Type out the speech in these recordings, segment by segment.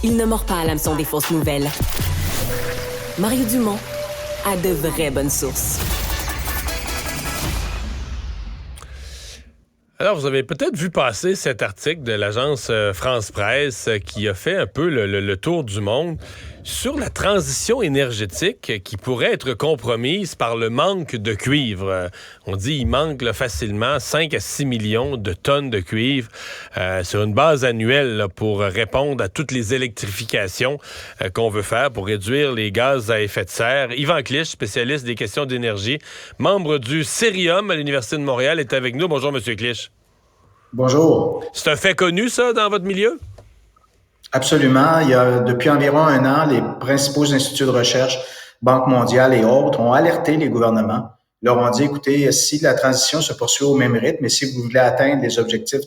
Il ne mord pas à l'hameçon des fausses nouvelles. Mario Dumont a de vraies bonnes sources. Alors, vous avez peut-être vu passer cet article de l'agence France Presse qui a fait un peu le tour du monde sur la transition énergétique qui pourrait être compromise par le manque de cuivre. On dit qu'il manque là, facilement 5 à 6 millions de tonnes de cuivre sur une base annuelle là, pour répondre à toutes les électrifications qu'on veut faire pour réduire les gaz à effet de serre. Yvan Clich, spécialiste des questions d'énergie, membre du Cerium à l'Université de Montréal, est avec nous. Bonjour, M. Clich. Bonjour. C'est un fait connu, ça, dans votre milieu? Absolument. Il y a depuis environ un an, les principaux instituts de recherche, Banque mondiale et autres, ont alerté les gouvernements. Ils leur ont dit, écoutez, si la transition se poursuit au même rythme et si vous voulez atteindre les objectifs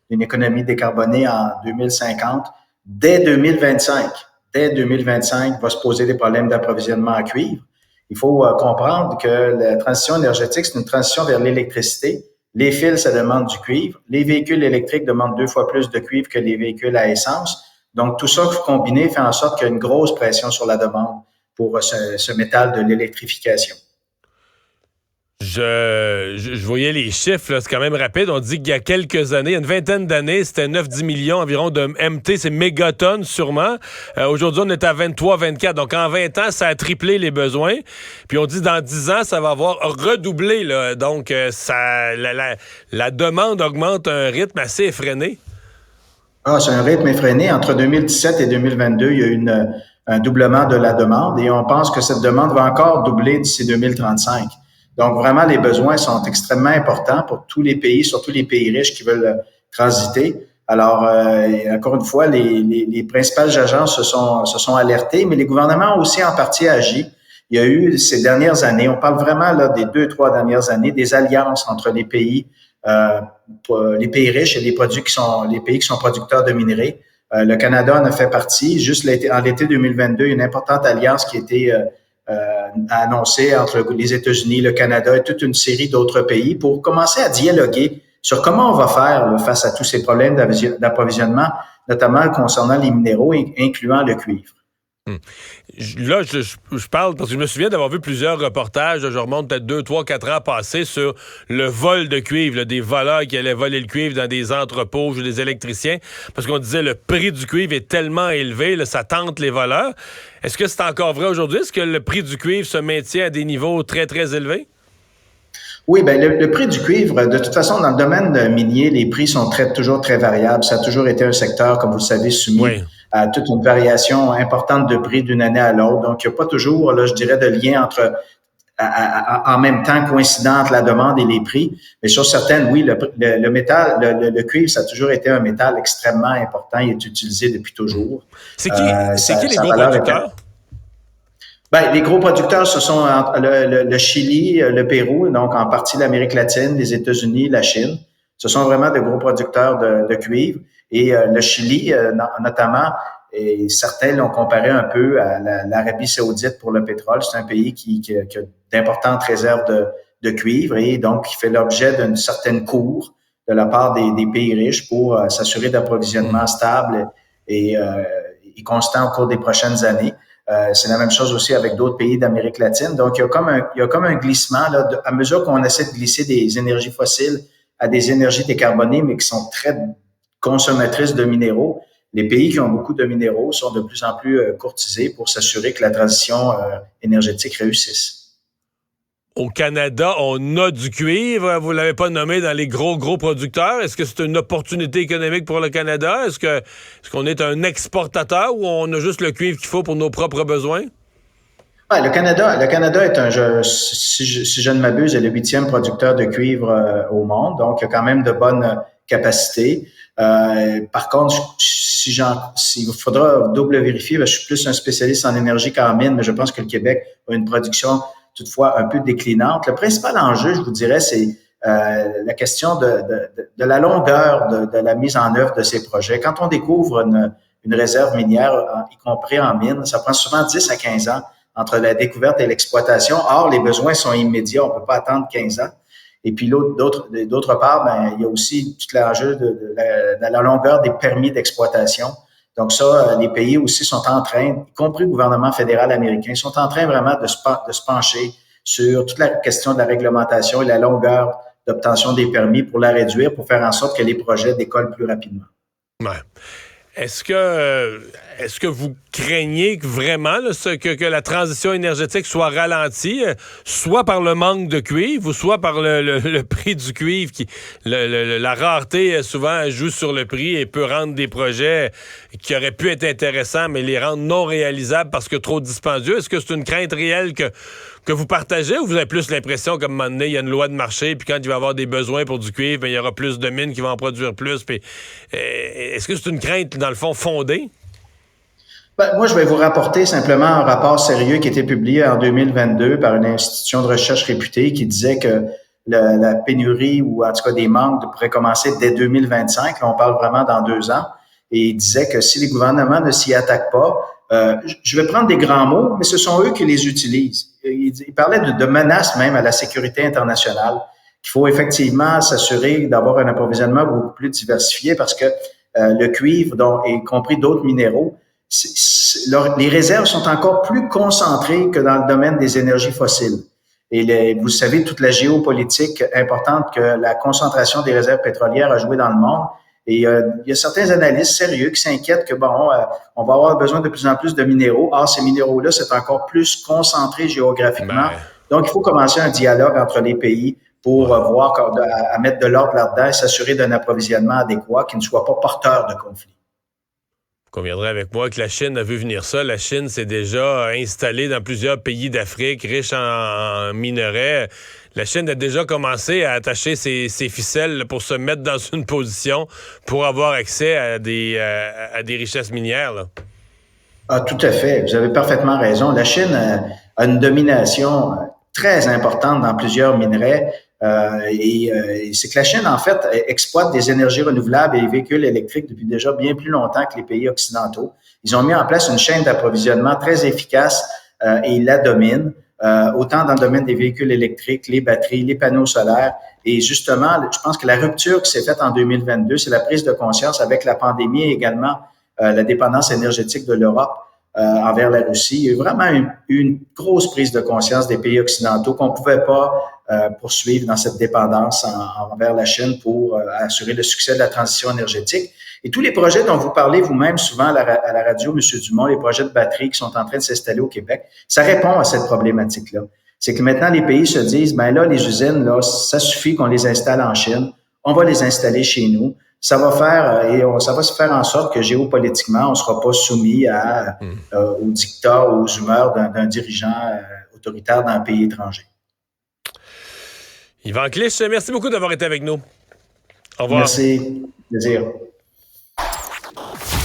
d'une économie décarbonée en 2050, dès 2025, va se poser des problèmes d'approvisionnement en cuivre. Il faut comprendre que la transition énergétique, c'est une transition vers l'électricité. Les fils, ça demande du cuivre. Les véhicules électriques demandent 2 fois plus de cuivre que les véhicules à essence. Donc, tout ça combiné fait en sorte qu'il y a une grosse pression sur la demande pour ce métal de l'électrification. Je voyais les chiffres, là, c'est quand même rapide. On dit qu'il y a quelques années, une vingtaine d'années, c'était 9-10 millions environ de MT, c'est mégatonnes sûrement. Aujourd'hui, on est à 23-24. Donc, en 20 ans, ça a triplé les besoins. Puis on dit dans 10 ans, ça va avoir redoublé. Là. Donc, la demande augmente à un rythme assez effréné. C'est un rythme effréné. Entre 2017 et 2022, il y a eu un doublement de la demande et on pense que cette demande va encore doubler d'ici 2035. Donc, vraiment, les besoins sont extrêmement importants pour tous les pays, surtout les pays riches qui veulent transiter. Alors, encore une fois, les principales agences se sont alertées, mais les gouvernements ont aussi en partie agi. Il y a eu ces dernières années, on parle vraiment là des 2-3 dernières années, des alliances entre les pays riches et les pays qui sont producteurs de minerais. Le Canada en a fait partie. Juste en l'été 2022, une importante alliance qui a été annoncée entre les États-Unis, le Canada et toute une série d'autres pays pour commencer à dialoguer sur comment on va faire là, face à tous ces problèmes d'approvisionnement, notamment concernant les minéraux, incluant le cuivre. Là, je parle parce que je me souviens d'avoir vu plusieurs reportages, je remonte peut-être 2, 3, 4 ans passés sur le vol de cuivre, là, des voleurs qui allaient voler le cuivre dans des entrepôts ou des électriciens, parce qu'on disait le prix du cuivre est tellement élevé, là, ça tente les voleurs. Est-ce que c'est encore vrai aujourd'hui? Est-ce que le prix du cuivre se maintient à des niveaux très, très élevés? Oui, ben le prix du cuivre, de toute façon, dans le domaine minier, les prix sont toujours très variables. Ça a toujours été un secteur, comme vous le savez, soumis à toute une variation importante de prix d'une année à l'autre. Donc, il n'y a pas toujours, là, je dirais, de lien entre en même temps coïncident entre la demande et les prix. Mais sur certaines, oui, le métal, le cuivre, ça a toujours été un métal extrêmement important. Il est utilisé depuis toujours. C'est qui les gros producteurs? Les gros producteurs, ce sont le Chili, le Pérou, donc en partie l'Amérique latine, les États-Unis, la Chine. Ce sont vraiment de gros producteurs de cuivre. Et le Chili, notamment, et certains l'ont comparé un peu à l'Arabie saoudite pour le pétrole. C'est un pays qui a d'importantes réserves de cuivre et donc qui fait l'objet d'une certaine cour de la part des pays riches pour s'assurer d'approvisionnement stable et constant au cours des prochaines années. C'est la même chose aussi avec d'autres pays d'Amérique latine. Donc, il y a comme un glissement là, à mesure qu'on essaie de glisser des énergies fossiles à des énergies décarbonées, mais qui sont très consommatrices de minéraux. Les pays qui ont beaucoup de minéraux sont de plus en plus courtisés pour s'assurer que la transition énergétique réussisse. Au Canada, on a du cuivre. Vous ne l'avez pas nommé dans les gros producteurs. Est-ce que c'est une opportunité économique pour le Canada? Est-ce qu'on est un exportateur ou on a juste le cuivre qu'il faut pour nos propres besoins? Le Canada est si je ne m'abuse, est le 8e producteur de cuivre au monde. Donc, il y a quand même de bonnes capacités. Par contre, il faudra double vérifier. Je suis plus un spécialiste en énergie qu'en mine, mais je pense que le Québec a une production toutefois un peu déclinante. Le principal enjeu, je vous dirais, c'est la question de la longueur de la mise en œuvre de ces projets. Quand on découvre une réserve minière, y compris en mine, ça prend souvent 10 à 15 ans entre la découverte et l'exploitation. Or, les besoins sont immédiats. On ne peut pas attendre 15 ans. Et puis, d'autre part, il y a aussi tout l'enjeu de la longueur des permis d'exploitation. Donc ça, les pays aussi sont en train, y compris le gouvernement fédéral américain, sont en train vraiment de se pencher sur toute la question de la réglementation et la longueur d'obtention des permis pour la réduire, pour faire en sorte que les projets décollent plus rapidement. Ouais. Est-ce que vous craignez que vraiment là, que la transition énergétique soit ralentie, soit par le manque de cuivre ou soit par le prix du cuivre la rareté souvent joue sur le prix et peut rendre des projets qui auraient pu être intéressants mais les rendre non réalisables parce que trop dispendieux? Est-ce que c'est une crainte réelle que vous partagez ou vous avez plus l'impression qu'à un moment donné, il y a une loi de marché puis quand il va y avoir des besoins pour du cuivre, bien, il y aura plus de mines qui vont en produire plus? Puis, est-ce que c'est une crainte, dans le fond, fondée? Ben, moi, je vais vous rapporter simplement un rapport sérieux qui a été publié en 2022 par une institution de recherche réputée qui disait que la pénurie ou en tout cas des manques pourraient commencer dès 2025. Là, on parle vraiment dans 2 ans. Et il disait que si les gouvernements ne s'y attaquent pas, je vais prendre des grands mots, mais ce sont eux qui les utilisent. Il parlait de menaces même à la sécurité internationale, qu'il faut effectivement s'assurer d'avoir un approvisionnement beaucoup plus diversifié parce que le cuivre, y compris d'autres minéraux, les réserves sont encore plus concentrées que dans le domaine des énergies fossiles. Et vous savez, toute la géopolitique importante que la concentration des réserves pétrolières a joué dans le monde. Et il y a certains analystes sérieux qui s'inquiètent que, on va avoir besoin de plus en plus de minéraux. Or, ces minéraux-là, c'est encore plus concentré géographiquement. Donc, il faut commencer un dialogue entre les pays pour voir à mettre de l'ordre là-dedans et s'assurer d'un approvisionnement adéquat qui ne soit pas porteur de conflits. Vous conviendrez avec moi que la Chine a vu venir ça. La Chine s'est déjà installée dans plusieurs pays d'Afrique riches en minerais. La Chine a déjà commencé à attacher ses ficelles là, pour se mettre dans une position pour avoir accès à des richesses minières. Là. Ah, tout à fait. Vous avez parfaitement raison. La Chine a une domination très importante dans plusieurs minerais. Et c'est que la Chine, en fait, exploite des énergies renouvelables et les véhicules électriques depuis déjà bien plus longtemps que les pays occidentaux. Ils ont mis en place une chaîne d'approvisionnement très efficace et ils la dominent, autant dans le domaine des véhicules électriques, les batteries, les panneaux solaires. Et justement, je pense que la rupture qui s'est faite en 2022, c'est la prise de conscience avec la pandémie et également la dépendance énergétique de l'Europe envers la Russie. Il y a eu vraiment une grosse prise de conscience des pays occidentaux qu'on ne pouvait pas poursuivre dans cette dépendance envers la Chine pour assurer le succès de la transition énergétique. Et tous les projets dont vous parlez vous-même souvent à la radio, M. Dumont, les projets de batterie qui sont en train de s'installer au Québec, ça répond à cette problématique-là. C'est que maintenant, les pays se disent, là, les usines, là, ça suffit qu'on les installe en Chine, on va les installer chez nous. Ça va se faire en sorte que géopolitiquement, on ne sera pas soumis aux dictats, aux humeurs d'un dirigeant autoritaire d'un pays étranger. Yvan Clich, merci beaucoup d'avoir été avec nous. Au revoir. Merci. Plaisir.